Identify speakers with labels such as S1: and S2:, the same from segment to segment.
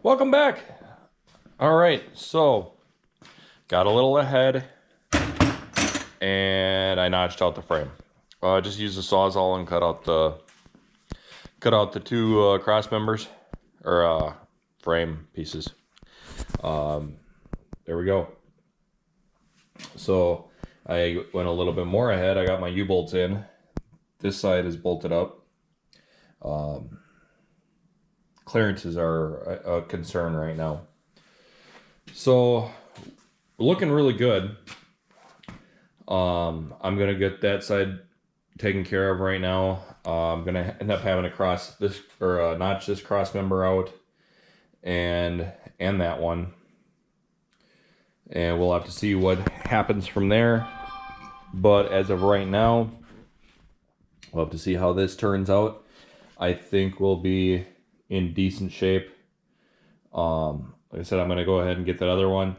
S1: Welcome back. All right, so got a little ahead and I notched out the frame. Just used the Sawzall and cut out the two cross members or frame pieces. There we go. So I went a little bit more ahead. I got my U-bolts in. This side is bolted up. Clearances are a concern right now. So looking really good. I'm gonna get that side taken care of right now. I'm gonna end up having to cross this or notch this cross member out and that one, and we'll have to see what happens from there. But as of right now, we'll have to see how this turns out. I think we'll be in decent shape. Like I said, I'm gonna go ahead and get that other one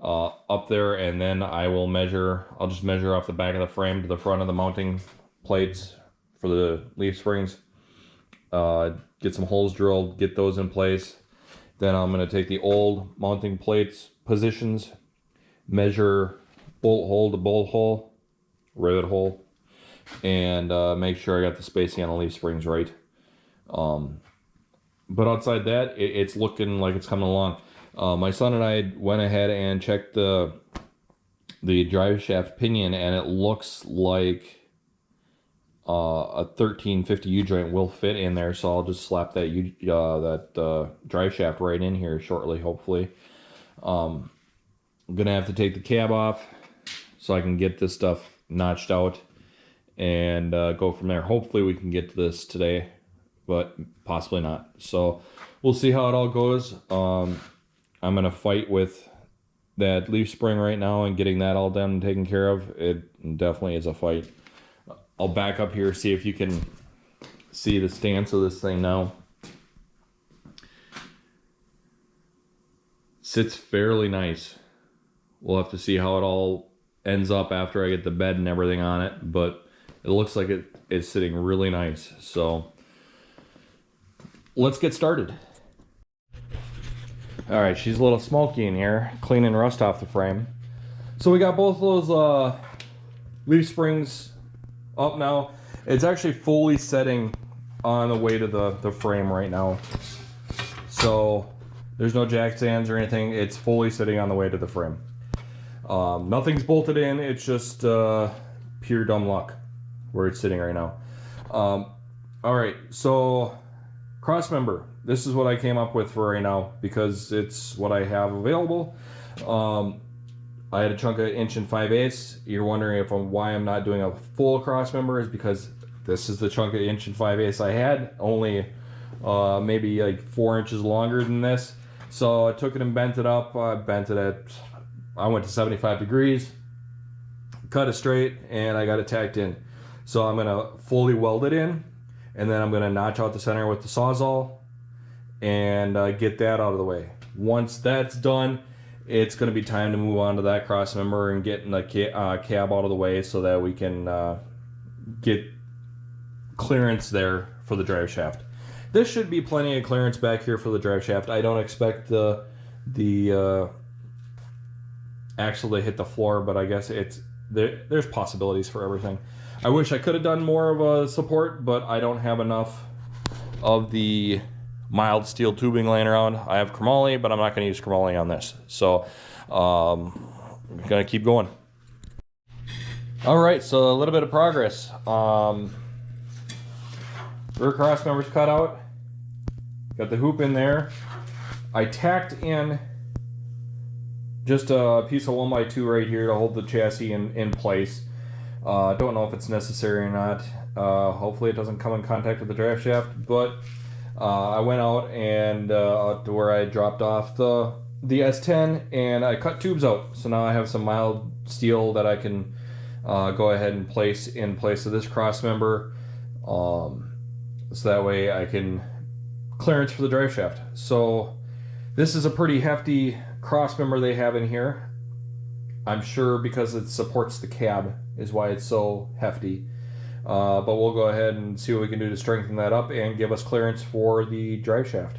S1: up there, and then I'll just measure off the back of the frame to the front of the mounting plates for the leaf springs. Get some holes drilled, get those in place. Then I'm gonna take the old mounting plates positions, measure bolt hole to bolt hole, rivet hole, and make sure I got the spacing on the leaf springs right. But outside that, it's looking like it's coming along. My son and I went ahead and checked the drive shaft pinion, and it looks like a 1350 U-joint will fit in there. So I'll just slap that drive shaft right in here shortly, hopefully. I'm gonna have to take the cab off so I can get this stuff notched out and go from there. Hopefully we can get to this today, but possibly not. So we'll see how it all goes. I'm gonna fight with that leaf spring right now and getting that all done and taken care of. It definitely is a fight. I'll back up here, see if you can see the stance of this thing now. Sits fairly nice. We'll have to see how it all ends up after I get the bed and everything on it, but it looks like it's sitting really nice. So let's get started. All right, she's a little smoky in here, cleaning rust off the frame. So we got both those leaf springs up now. It's actually fully setting on the way to the frame right now. So there's no jack stands or anything. It's fully sitting on the way to the frame. Nothing's bolted in. It's just pure dumb luck where it's sitting right now. All right, so cross member. This is what I came up with for right now because it's what I have available. I had a chunk of 1 5/8. You're wondering why I'm not doing a full cross member is because this is the chunk of 1 5/8 I had, only maybe like 4 inches longer than this. So I took it and bent it up. I went to 75 degrees, cut it straight, and I got it tacked in. So I'm gonna fully weld it in, and then I'm gonna notch out the center with the Sawzall and get that out of the way. Once that's done, it's gonna be time to move on to that cross member and getting the cab out of the way so that we can get clearance there for the drive shaft. This should be plenty of clearance back here for the drive shaft. I don't expect the axle to hit the floor, but I guess there's possibilities for everything. I wish I could have done more of a support, but I don't have enough of the mild steel tubing laying around. I have chromoly, but I'm not going to use chromoly on this. So I'm going to keep going. All right, so a little bit of progress. Rear cross members cut out. Got the hoop in there. I tacked in just a piece of 1x2 right here to hold the chassis in place. Don't know if it's necessary or not. Hopefully it doesn't come in contact with the drive shaft, but I went out and out to where I dropped off the S10 and I cut tubes out. So now I have some mild steel that I can go ahead and place in place of this cross member. So that way I can clearance for the drive shaft. So this is a pretty hefty cross member they have in here. I'm sure because it supports the cab is why it's so hefty. But we'll go ahead and see what we can do to strengthen that up and give us clearance for the drive shaft.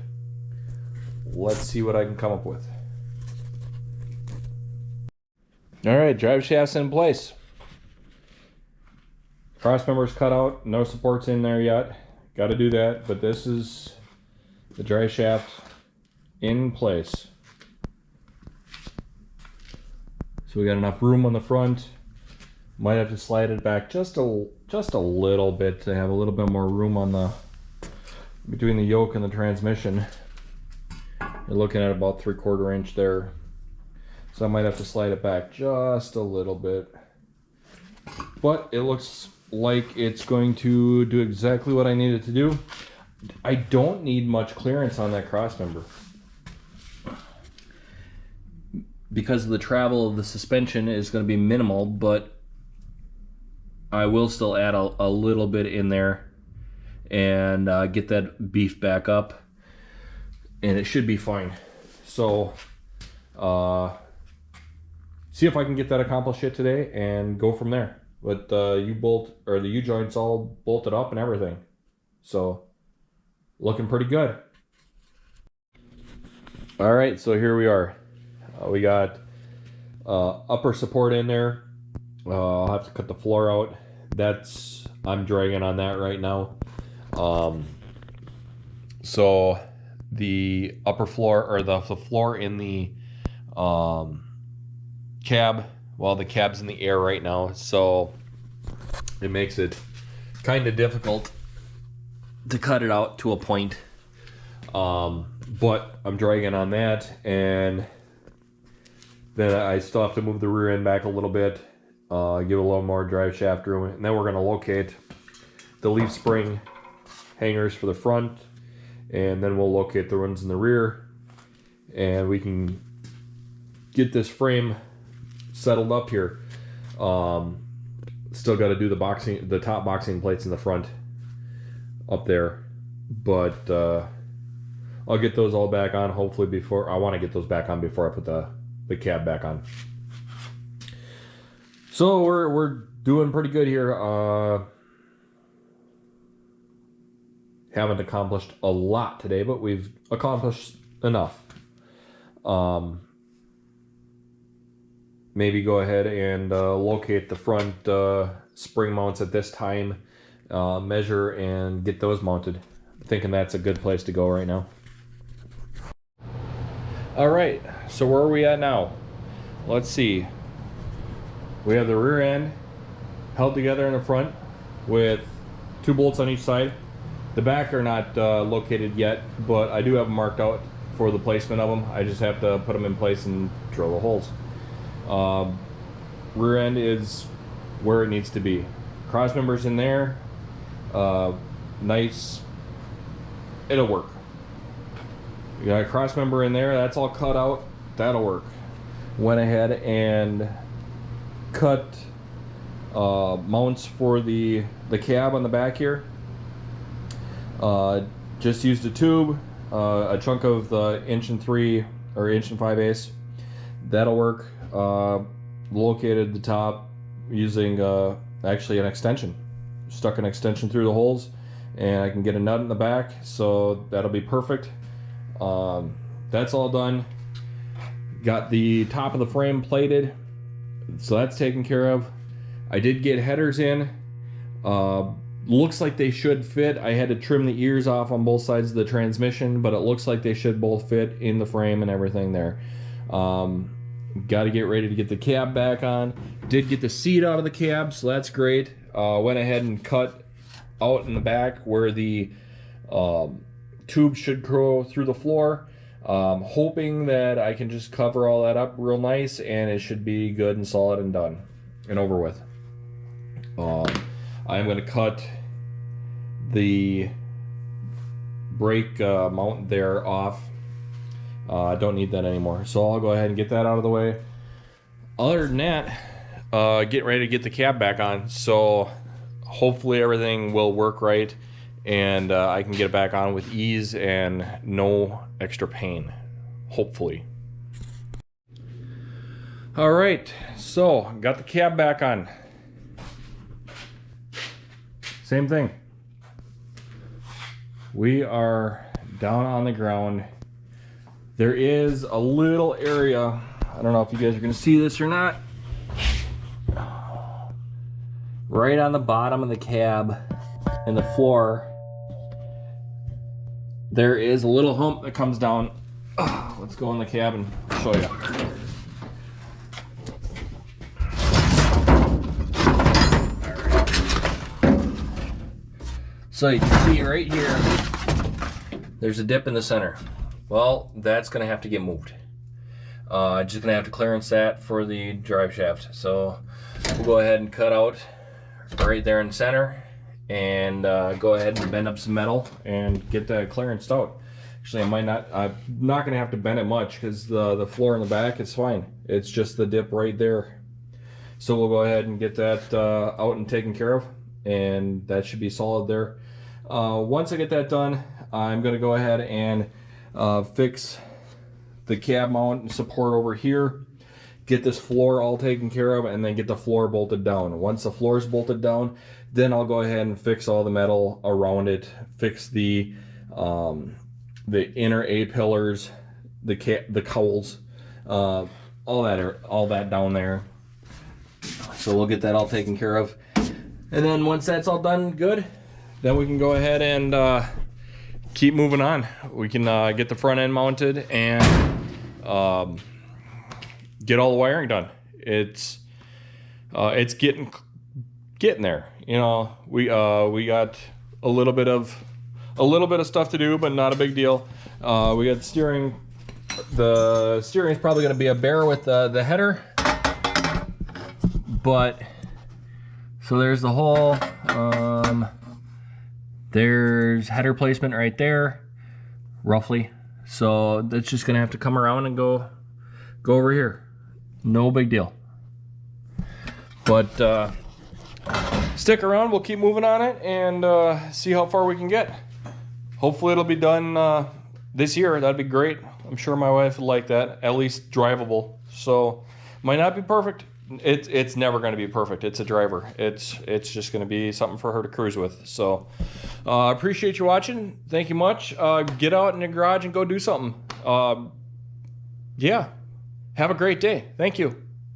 S1: let's see what I can come up with. All right, drive shaft's in place. Cross members cut out, no supports in there yet. Got to do that, but this is the drive shaft in place. So we got enough room on the front. Might have to slide it back just a little bit to have a little bit more room on the between the yoke and the transmission. You're looking at about 3/4 inch there. So I might have to slide it back just a little bit. But it looks like it's going to do exactly what I need it to do. I don't need much clearance on that crossmember. Because of the travel of the suspension is going to be minimal, but I will still add a little bit in there and get that beef back up, and it should be fine. So see if I can get that accomplished yet today and go from there. But the U-joints all bolted up and everything, so looking pretty good. All right, so here we are. We got upper support in there. I'll have to cut the floor out. I'm dragging on that right now. So the upper floor, or the floor in the cab, well, the cab's in the air right now, so it makes it kind of difficult to cut it out to a point. But I'm dragging on that, and then I still have to move the rear end back a little bit, give a little more drive shaft room, and then we're going to locate the leaf spring hangers for the front, and then we'll locate the ones in the rear, and we can get this frame settled up here. Still got to do the top boxing plates in the front up there, but I'll get those all back on hopefully before I want to get those back on before I put the cab back on. So we're doing pretty good here. Haven't accomplished a lot today, but we've accomplished enough. Maybe go ahead and locate the front spring mounts at this time, measure and get those mounted. I'm thinking that's a good place to go right now. All right, so where are we at now? Let's see. We have the rear end held together in the front with 2 bolts on each side. The back are not located yet, but I do have them marked out for the placement of them. I just have to put them in place and drill the holes. Rear end is where it needs to be. Cross members in there, nice. It'll work. You got a cross member in there, that's all cut out, that'll work. Went ahead and cut mounts for the cab on the back here. Just used a tube, a chunk of the 1.3" or 1.5" that'll work. Located the top using actually an extension. Stuck an extension through the holes, and I can get a nut in the back, so that'll be perfect. That's all done. Got the top of the frame plated, so that's taken care of. I did get headers in. Looks like they should fit. I had to trim the ears off on both sides of the transmission, but it looks like they should both fit in the frame and everything there. Got to get ready to get the cab back on. Did get the seat out of the cab, so that's great. Went ahead and cut out in the back where the tube should go through the floor. Hoping that I can just cover all that up real nice, and it should be good and solid and done and over with. I'm going to cut the brake mount there off. I don't need that anymore, so I'll go ahead and get that out of the way. Other than that, get ready to get the cab back on, so hopefully everything will work right, and I can get it back on with ease and no extra pain, hopefully. All right, so got the cab back on. Same thing. We are down on the ground, there is a little area, I don't know if you guys are gonna see this or not, right on the bottom of the cab and the floor, there is a little hump that comes down. Let's go in the cab and show you. So you can see right here, there's a dip in the center. Well, that's gonna have to get moved. Just gonna have to clearance that for the drive shaft. So we'll go ahead and cut out right there in the center and go ahead and bend up some metal and get that clearanced out. Actually, I'm not gonna have to bend it much because the floor in the back is fine. It's just the dip right there. So we'll go ahead and get that out and taken care of, and that should be solid there. Once I get that done, I'm gonna go ahead and fix the cab mount and support over here, get this floor all taken care of, and then get the floor bolted down. Once the floor is bolted down, then I'll go ahead and fix all the metal around it, fix the inner A-pillars, the cowls, all that down there. So we'll get that all taken care of. And then once that's all done good, then we can go ahead and keep moving on. We can get the front end mounted and get all the wiring done. It's getting there. You know, we got a little bit of stuff to do, but not a big deal. We got steering. The steering is probably going to be a bear with the header, but so there's the hole. There's header placement right there, roughly. So that's just gonna have to come around and go over here. No big deal. But stick around, we'll keep moving on it and see how far we can get. Hopefully it'll be done this year. That'd be great. I'm sure my wife would like that, at least drivable. So might not be perfect. It's never going to be perfect. It's a driver. It's just going to be something for her to cruise with. So appreciate you watching. Thank you much. Get out in the garage and go do something. Yeah. Have a great day. Thank you.